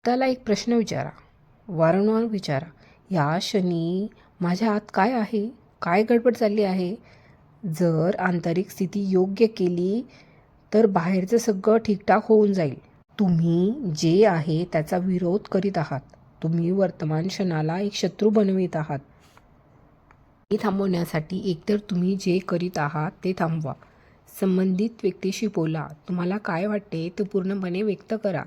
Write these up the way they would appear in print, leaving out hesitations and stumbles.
त्याला एक प्रश्न विचारा, वारंवार विचारा, या क्षणी माझ्या आत काय आहे, काय गडबड चालली आहे. जर आंतरिक स्थिती योग्य केली तर बाहेरचं सगळं ठीकठाक होऊन जाईल. तुम्ही जे आहे त्याचा विरोध करीत आहात. तुम्ही वर्तमान क्षणाला एक शत्रू बनवित आहात. हे थांबवण्यासाठी एकतर तुम्ही जे करीत आहात ते थांबवा. संबंधित व्यक्तीशी बोला. तुम्हाला काय वाटते ते पूर्णपणे व्यक्त करा.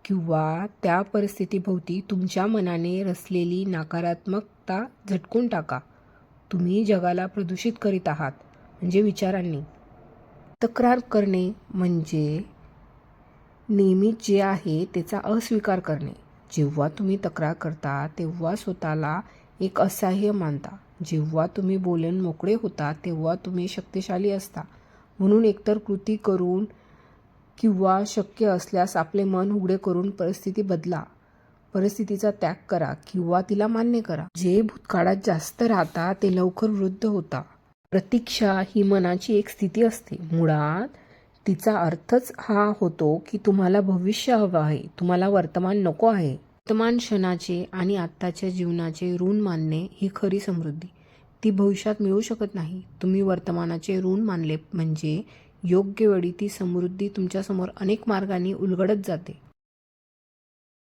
किंवा त्या परिस्थितीभोवती तुमच्या मनाने रचलेली नकारात्मकता झटकून टाका. तुम्ही जगाला प्रदूषित करीत आहात म्हणजे विचारांनी. तक्रार करणे म्हणजे नेहमीच जे आहे त्याचा अस्वीकार करणे. जेव्हा तुम्ही तक्रार करता तेव्हा स्वतःला एक असहाय्य मानता. जेव्हा तुम्ही बोलून मोकळे होता तेव्हा तुम्ही शक्तिशाली असता. म्हणून एकतर कृती करून किंवा शक्य असल्यास आपले मन उघडे करून परिस्थिती बदला. परिस्थितीचा त्याग करा किंवा तिला मान्य करा. जे भूतकाळात जास्त राहता ते लवकर वृद्ध होता. प्रतीक्षा ही मनाची एक स्थिती असते. मुळात तिचा अर्थच हा होतो की तुम्हाला भविष्य हवं आहे, तुम्हाला वर्तमान नको आहे. वर्तमान क्षणाचे आणि आत्ताच्या जीवनाचे ऋण मानणे ही खरी समृद्धी. ती भविष्यात मिळू शकत नाही. तुम्ही वर्तमानाचे ऋण मानले म्हणजे योग्य वेळी ती समृद्धी तुमच्यासमोर अनेक मार्गांनी उलगडत जाते.